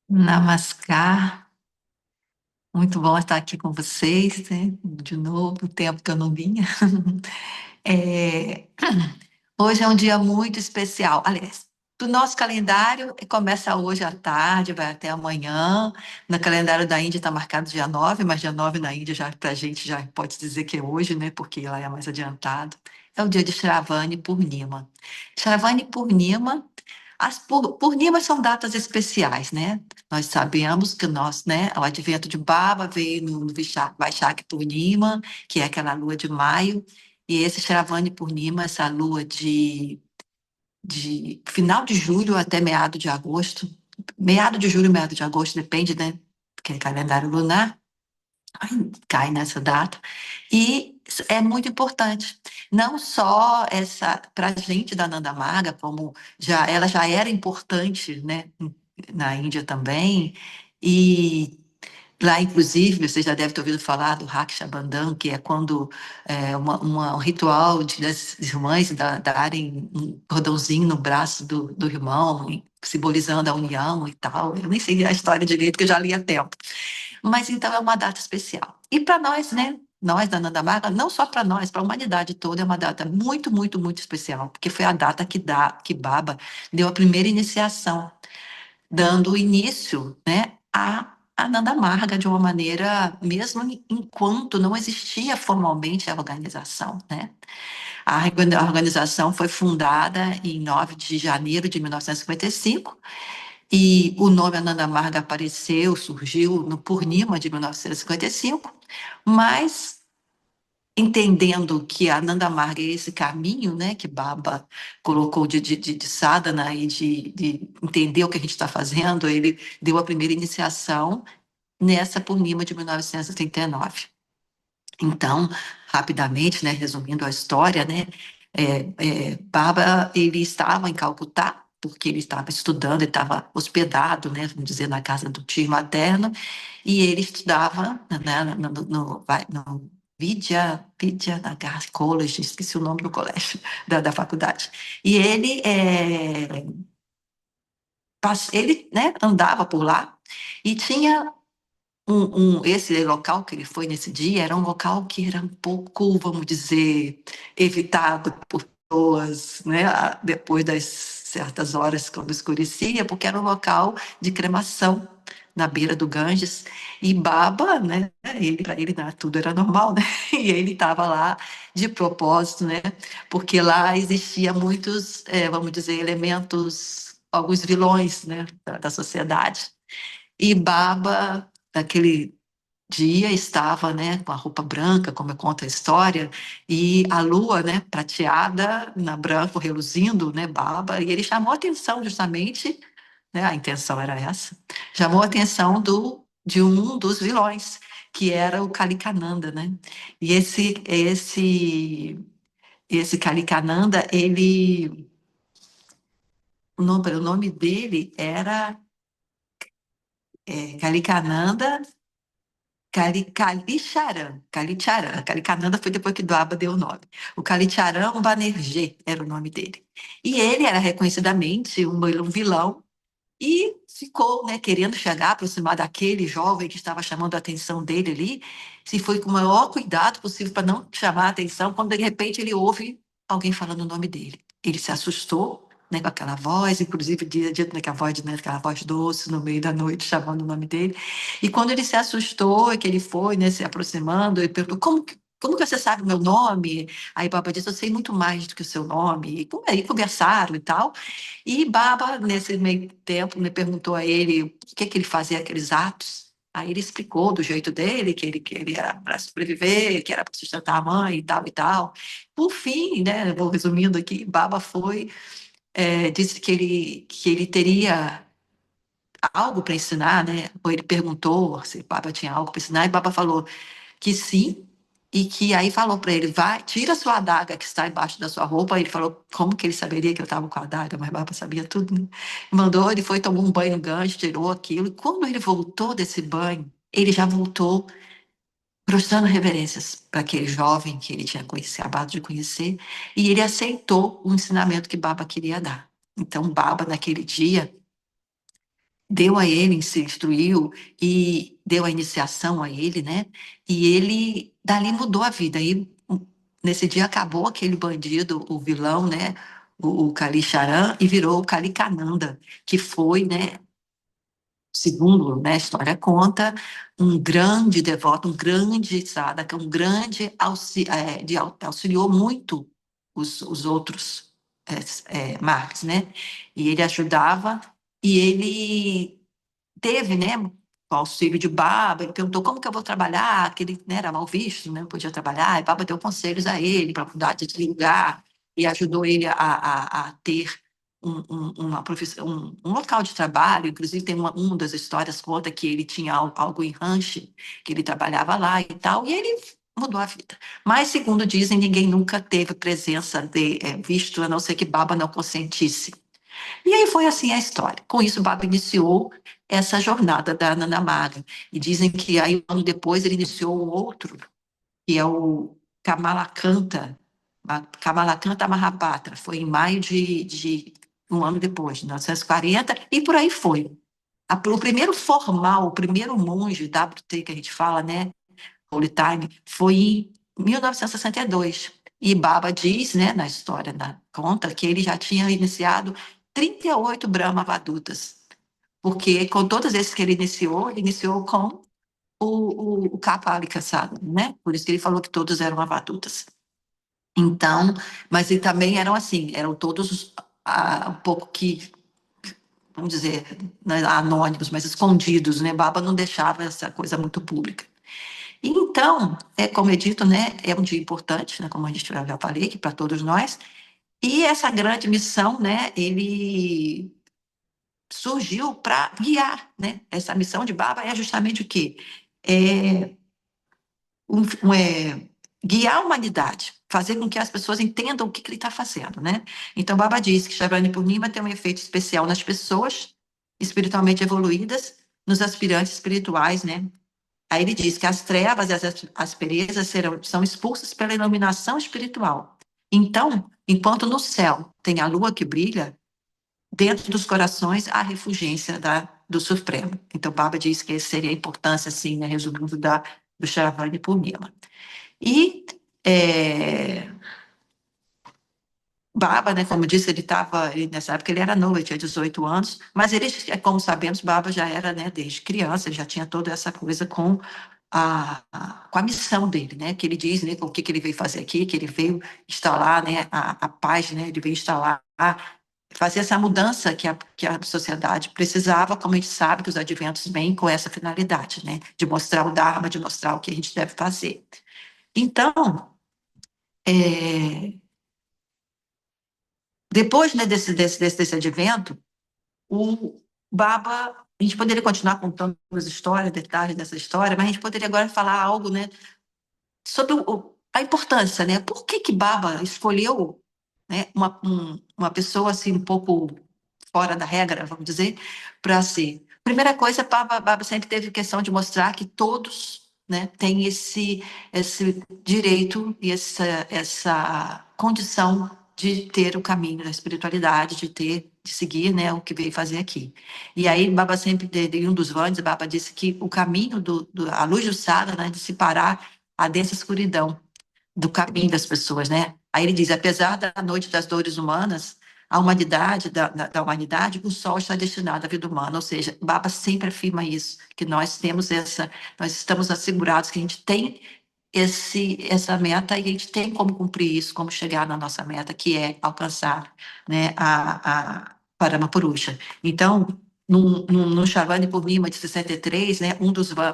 Namaskar, muito bom estar aqui com vocês, né? De novo, o tempo que eu não vinha. É, hoje é um dia muito especial. Aliás, do nosso calendário, começa hoje à tarde, vai até amanhã. No calendário da Índia está marcado dia 9, mas dia 9 na Índia já para a gente já pode dizer que é hoje, né? Porque lá é mais adiantado. É o dia de Shravani Purnima. Shravani Purnima, Purnimas são datas especiais, né? Nós sabemos que o advento de Baba veio no Vaishak Purnima, que é aquela lua de maio, e esse Shravani Purnima, essa lua de final de julho até meado de julho, meado de agosto, depende, né? Porque é calendário lunar, aí cai nessa data. E é muito importante, não só essa para a gente da Nanda Marga, como ela já era importante, né, na Índia também. E lá, inclusive, você já deve ter ouvido falar do Raksha Bandhan, que é quando um ritual das irmãs darem um cordãozinho no braço do irmão, simbolizando a união e tal. Eu nem sei a história direito, que eu já li há tempo. Mas então é uma data especial. E para nós, né? Nós da Nanda Marga, não só para nós, para a humanidade toda, é uma data muito, muito, muito especial, porque foi a data que Baba deu a primeira iniciação, dando início, né, a Nanda Marga de uma maneira, mesmo enquanto não existia formalmente a organização, né? A organização foi fundada em 9 de janeiro de 1955 e o nome Ananda Marga apareceu, surgiu no Purnima de 1955, mas entendendo que a Ananda Marga é esse caminho, né, que Baba colocou de sadhana e de entender o que a gente está fazendo, ele deu a primeira iniciação nessa Purnima de 1939. Então, rapidamente, né, resumindo a história, né, Baba, ele estava em Calcutá, porque ele estava estudando, ele estava hospedado, né, vamos dizer, na casa do tio materno, e ele estudava, né, no Vidya Nagar College, esqueci o nome do colégio, da faculdade. E ele, né, andava por lá e tinha esse local que ele foi nesse dia era um local que era um pouco, vamos dizer, evitado por pessoas, né, depois das certas horas quando escurecia, porque era um local de cremação na beira do Ganges e Baba, né, para ele tudo era normal, né, e ele estava lá de propósito, né, porque lá existia muitos, vamos dizer, elementos, alguns vilões, né, da sociedade. E Baba, naquele dia, estava, né, com a roupa branca, como conta a história, e a lua, né, prateada, na branco, reluzindo, né, Baba, e ele chamou a atenção justamente, né, a intenção era essa, chamou a atenção de um dos vilões, que era o Kalikananda, né? E esse Kalikananda, o nome dele era Kalikananda Kalicharan. Kalikananda foi depois que Dwaba deu o nome. O Kalicharan Banerjee era o nome dele. E ele era reconhecidamente um vilão e ficou, né, querendo chegar, aproximar daquele jovem que estava chamando a atenção dele ali, se foi com o maior cuidado possível para não chamar a atenção, quando de repente ele ouve alguém falando o nome dele. Ele se assustou, né, com aquela voz, inclusive dito naquela voz, né, aquela voz doce no meio da noite chamando o nome dele. E quando ele se assustou, que ele foi, né, se aproximando, ele perguntou: como que você sabe o meu nome? Aí Baba disse: eu sei muito mais do que o seu nome. E aí conversaram e tal. E Baba, nesse meio tempo, me perguntou a ele o que ele fazia aqueles atos. Aí ele explicou do jeito dele, que ele era para sobreviver, que era para sustentar a mãe e tal e tal. Por fim, né, vou resumindo aqui, Baba disse que ele teria algo para ensinar, né? Ou ele perguntou se Baba tinha algo para ensinar, e Baba falou que sim, e que aí falou para ele: vai, tira a sua adaga que está embaixo da sua roupa. Aí ele falou: como que ele saberia que eu estava com a adaga? Mas Baba sabia tudo, né? Mandou, ele foi, tomou um banho no gancho, tirou aquilo. E quando ele voltou desse banho, ele já voltou prestando reverências para aquele jovem que ele tinha acabado de conhecer, e ele aceitou o ensinamento que Baba queria dar. Então, Baba, naquele dia, deu a ele, se instruiu e deu a iniciação a ele, né? E ele dali mudou a vida. E nesse dia acabou aquele bandido, o vilão, né? O Kali Charan, e virou o Kali Kananda, que foi, né? Segundo, né, a história conta, um grande devoto, um grande sadhaka, um grande auxiliou muito os outros mártires, né? E ele ajudava, e ele teve, né, o auxílio de Baba, ele perguntou como que eu vou trabalhar, que ele, né, era mal visto, né, não podia trabalhar, e Baba deu conselhos a ele para mudar de lugar, e ajudou ele a ter uma profissão, um local de trabalho, inclusive tem uma das histórias conta que ele tinha algo em rancho, que ele trabalhava lá e tal, e ele mudou a vida. Mas, segundo dizem, ninguém nunca teve presença de visto, a não ser que Baba não consentisse. E aí foi assim a história. Com isso, Baba iniciou essa jornada da Nana Maga. E dizem que aí, um ano depois, ele iniciou um outro, que é o Kamalakanta, Kamalakanta Mahapatra. Foi em maio de um ano depois, de 1940, e por aí foi. O primeiro formal, o primeiro monge, WT que a gente fala, né, Holy Time, foi em 1962. E Baba diz, né, na história, conta, que ele já tinha iniciado 38 Brahmavadutas, porque com todos esses que ele iniciou com o Kapalika Sadhana, né? Por isso que ele falou que todos eram avadutas. Então, mas e também eram assim, eram todos um pouco que, vamos dizer, né, anônimos, mas escondidos, né? Baba não deixava essa coisa muito pública. Então, como é dito, né, é um dia importante, né, como a gente já falei, que para todos nós, e essa grande missão, né, ele surgiu para guiar, né, essa missão de Baba é justamente o quê? É, guiar a humanidade, fazer com que as pessoas entendam o que, que ele está fazendo, né? Então, Baba diz que Shavani Purnima tem um efeito especial nas pessoas espiritualmente evoluídas, nos aspirantes espirituais, né? Aí ele diz que as trevas e as asperezas são expulsas pela iluminação espiritual. Então, enquanto no céu tem a lua que brilha, dentro dos corações há a refulgência do Supremo. Então, Baba diz que essa seria a importância, assim, né, resumindo, do Shravani Purnima. E Baba, né, como eu disse, nessa época ele era novo, ele tinha 18 anos, mas ele, como sabemos, Baba já era, né, desde criança, ele já tinha toda essa coisa com a missão dele, né, que ele diz, né, com o que, que ele veio fazer aqui, que ele veio instalar, né, a paz, né, ele veio instalar, fazer essa mudança que a sociedade precisava, como a gente sabe que os adventos vêm com essa finalidade, né, de mostrar o Dharma, de mostrar o que a gente deve fazer. Então, depois, né, desse advento, o Baba, a gente poderia continuar contando as histórias, detalhes dessa história, mas a gente poderia agora falar algo, né, sobre a importância, né? Por que que Baba escolheu, né, uma pessoa assim um pouco fora da regra, vamos dizer, para ser? Primeira coisa, Baba sempre teve questão de mostrar que todos, né, têm esse direito e essa condição de ter o caminho da espiritualidade, de seguir, né, o que veio fazer aqui. E aí, Baba sempre, em um dos Vandas, Baba disse que o caminho a luz do sadhana, né, de se parar a densa escuridão do caminho das pessoas, né? Aí ele diz, apesar da noite das dores humanas, a humanidade, da humanidade, o sol está destinado à vida humana, ou seja, Baba sempre afirma isso, que nós estamos assegurados que a gente tem essa meta e a gente tem como cumprir isso, como chegar na nossa meta, que é alcançar, né, a Paramapurusha. Então, no Chavani Purnima de 63, né,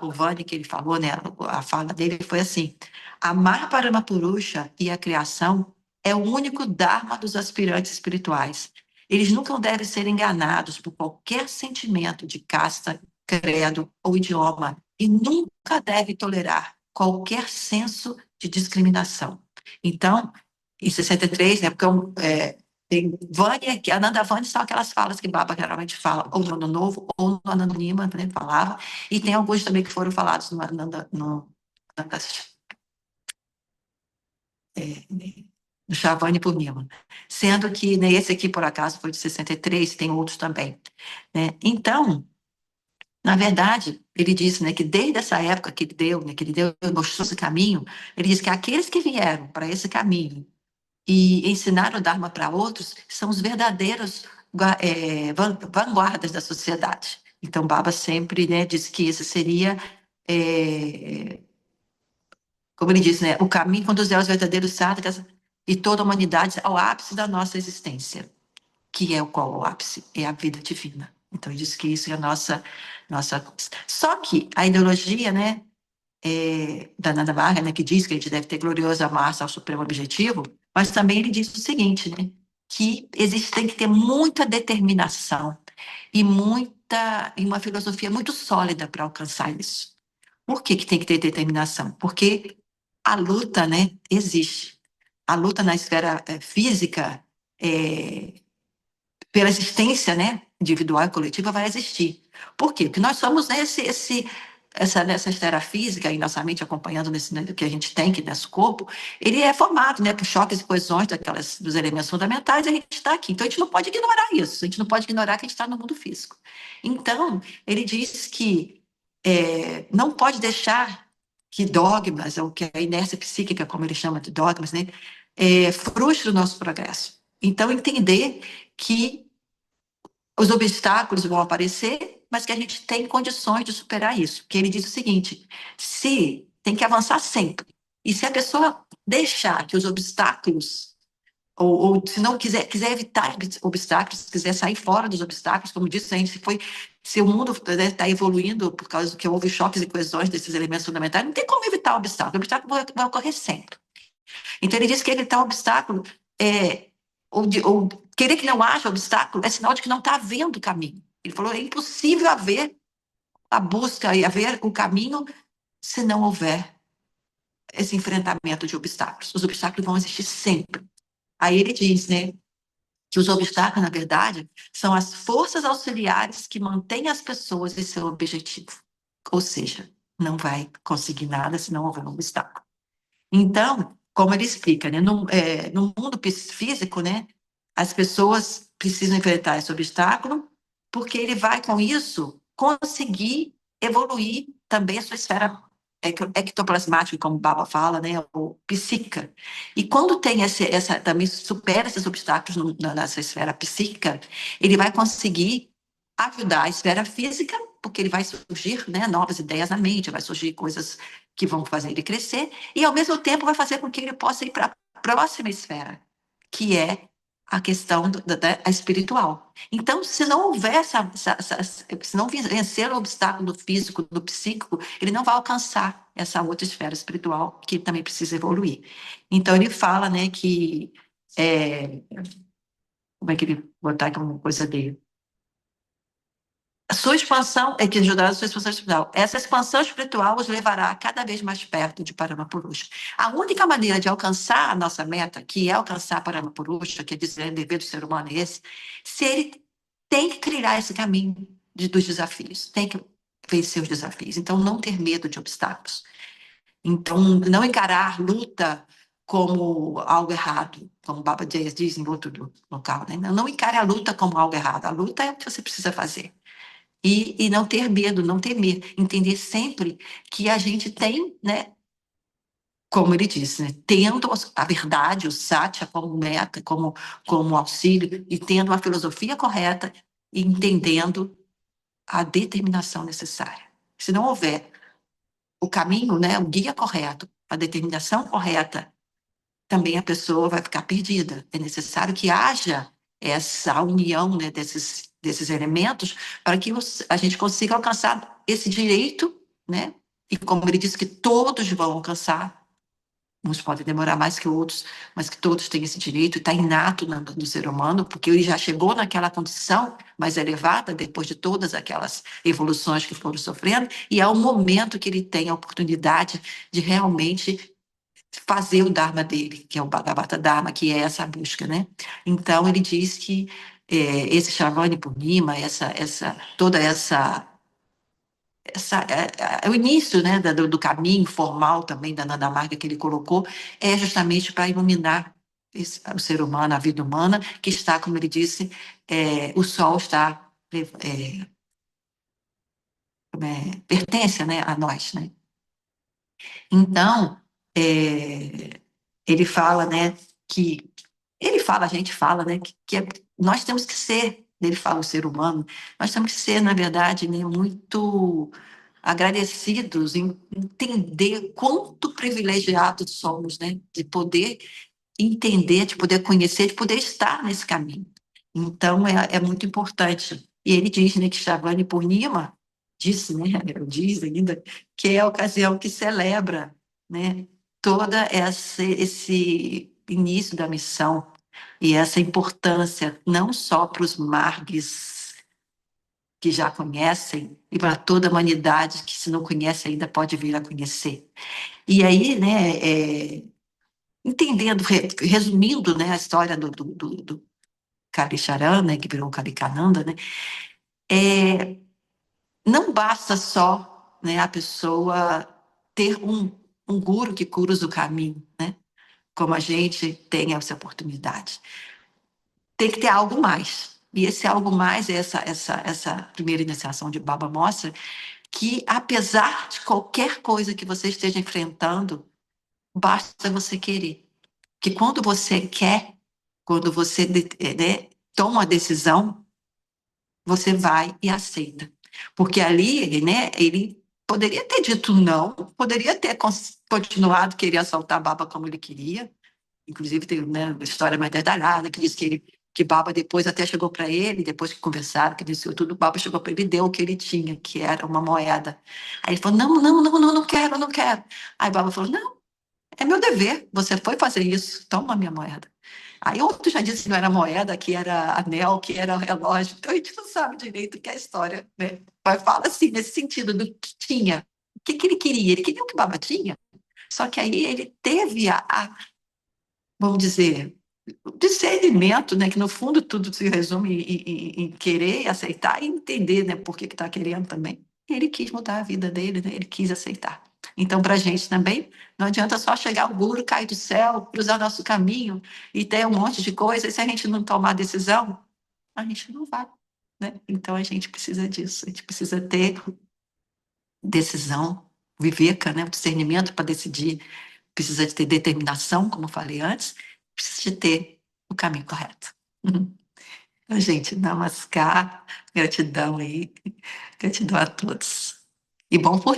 o Vani que ele falou, né, a fala dele foi assim: amar Paramapurusha e a criação é o único dharma dos aspirantes espirituais. Eles nunca devem ser enganados por qualquer sentimento de casta, credo ou idioma e nunca devem tolerar qualquer senso de discriminação. Então, em 63, né, porque tem Vânia, que Ananda Vânia são aquelas falas que Baba geralmente fala, ou no Ano Novo, ou no Ananda Nima, também falava, e tem alguns também que foram falados Ananda do Chavani Purnima. Sendo que, né, esse aqui, por acaso, foi de 63, tem outros também. Né? Então, Na verdade, ele disse, né, que desde essa época que ele deu, né, que ele deu, mostrou esse caminho, ele disse que aqueles que vieram para esse caminho e ensinaram o Dharma para outros são os verdadeiros vanguardas da sociedade. Então, Baba sempre, né, disse que esse seria, é, como ele disse, né, o caminho conduzir aos verdadeiros sadhakas e toda a humanidade ao ápice da nossa existência, que é o qual o ápice? É a vida divina. Então, ele disse que isso é a nossa. Só que a ideologia, né, da Nanda Varga, né, que diz que a gente deve ter gloriosa massa ao supremo objetivo, mas também ele diz o seguinte, né, que existe, tem que ter muita determinação e uma filosofia muito sólida para alcançar isso. Por que que tem que ter determinação? Porque a luta, né, existe. A luta na esfera física, é, pela existência, né, individual e coletiva, vai existir. Por quê? Porque nós somos nessa esfera física e nossa mente acompanhando nesse, né, que a gente tem, que é nosso corpo, ele é formado, né, por choques e coesões dos elementos fundamentais, e a gente está aqui. Então, a gente não pode ignorar isso, a gente não pode ignorar que a gente está no mundo físico. Então, ele diz que não pode deixar que dogmas, ou que a inércia psíquica, como ele chama de dogmas, né, frustre o nosso progresso. Então, entender que os obstáculos vão aparecer, mas que a gente tem condições de superar isso. Que ele diz o seguinte: se tem que avançar sempre. E se a pessoa deixar que os obstáculos, ou se não quiser evitar obstáculos, quiser sair fora dos obstáculos, como disse, a gente foi. Se o mundo está evoluindo por causa que houve choques e coesões desses elementos fundamentais, não tem como evitar o obstáculo vai ocorrer sempre. Então, ele diz que evitar o obstáculo ou querer que não haja obstáculo é sinal de que não está havendo caminho. Ele falou: é impossível haver a busca e haver o caminho se não houver esse enfrentamento de obstáculos. Os obstáculos vão existir sempre. Aí ele diz, né, que os obstáculos, na verdade, são as forças auxiliares que mantêm as pessoas em seu objetivo. Ou seja, não vai conseguir nada se não houver um obstáculo. Então, como ele explica, né, no mundo físico, né, as pessoas precisam enfrentar esse obstáculo, porque ele vai, com isso, conseguir evoluir também a sua esfera ectoplasmática, como o Baba fala, né, ou psíquica. E quando tem também supera esses obstáculos nessa esfera psíquica, ele vai conseguir ajudar a esfera física, porque ele vai surgir, né, novas ideias na mente, vai surgir coisas que vão fazer ele crescer, e ao mesmo tempo vai fazer com que ele possa ir para a próxima esfera, que é a questão da espiritual. Então, se não houver se não vencer o obstáculo do físico, do psíquico, ele não vai alcançar essa outra esfera espiritual que também precisa evoluir. Então, ele fala, né, que como é que ele botar aqui uma coisa dele? A sua expansão é que ajudará a sua expansão espiritual. Essa expansão espiritual os levará cada vez mais perto de Paramapurusha. A única maneira de alcançar a nossa meta, que é alcançar Paramapurusha, que é dizer, o dever do ser humano é esse, se ele tem que trilhar esse caminho dos desafios, tem que vencer os desafios. Então, não ter medo de obstáculos. Então, não encarar luta como algo errado, como Baba Dias diz em outro local. Né? Não encare a luta como algo errado. A luta é o que você precisa fazer. E não ter medo, não temer, entender sempre que a gente tem, né, como ele disse, né, tendo a verdade, o satya como meta, como auxílio, e tendo a filosofia correta, e entendendo a determinação necessária. Se não houver o caminho, né, o guia correto, a determinação correta, também a pessoa vai ficar perdida. É necessário que haja essa união, né, desses elementos para que a gente consiga alcançar esse direito, né? E como ele disse que todos vão alcançar, uns podem demorar mais que outros, mas que todos têm esse direito, está inato no ser humano, porque ele já chegou naquela condição mais elevada, depois de todas aquelas evoluções que foram sofrendo, e é o momento que ele tem a oportunidade de realmente fazer o Dharma dele, que é o Bhagavata Dharma, que é essa busca, né? Então, ele diz que esse Shravani Purnima, toda o início, né, do caminho formal também da Nanda Marga que ele colocou, é justamente para iluminar o ser humano, a vida humana, que está, como ele disse, o sol está pertence, né, a nós, né? Então, é, ele fala, né, que ele fala, a gente fala, né, nós temos que ser, ele fala o ser humano, nós temos que ser, na verdade, né, muito agradecidos em entender quanto privilegiados somos, né, de poder entender, de poder conhecer, de poder estar nesse caminho. Então, é muito importante. E ele diz, né, que Shravani Purnima, disse, né, diz ainda, que é a ocasião que celebra, né, toda esse início da missão e essa importância, não só para os margues que já conhecem, e para toda a humanidade que, se não conhece ainda, pode vir a conhecer. E aí, né, entendendo, resumindo, né, a história do Kalicharan, né, que virou Kalikananda, né, é, não basta só, né, a pessoa ter um guru que cruza o caminho, né, como a gente tem essa oportunidade. Tem que ter algo mais. E esse algo mais é essa primeira iniciação de Baba mostra que, apesar de qualquer coisa que você esteja enfrentando, basta você querer. Que quando você quer, quando você né, toma uma decisão, você vai e aceita. Porque ali, né, ele poderia ter dito não, poderia ter continuado querer assaltar a Baba como ele queria. Inclusive tem, né, uma história mais detalhada que diz que Baba depois até chegou para ele, depois que conversaram, que disse tudo, Baba chegou para ele e deu o que ele tinha, que era uma moeda. Aí ele falou, não, não, não, não, não quero, não quero. Aí Baba falou, não, é meu dever, você foi fazer isso, toma minha moeda. Aí outro já disse que não era moeda, que era anel, que era relógio, então a gente não sabe direito o que é a história, né? Mas fala assim, nesse sentido do que tinha, o que, que ele queria? Ele queria o que Baba tinha, só que aí ele teve vamos dizer, o discernimento, né, que no fundo tudo se resume em querer, aceitar e entender, né, por que está querendo também. Ele quis mudar a vida dele, né, ele quis aceitar. Então, para a gente também, não adianta só chegar o guru, cair do céu, cruzar nosso caminho e ter um monte de coisa, e se a gente não tomar decisão, a gente não vai, né? Então, a gente precisa disso, a gente precisa ter decisão, viveka, né, o discernimento para decidir, precisa de ter determinação, como eu falei antes, precisa de ter o caminho correto. Então, gente, namaskar, gratidão aí, gratidão a todos. E bom por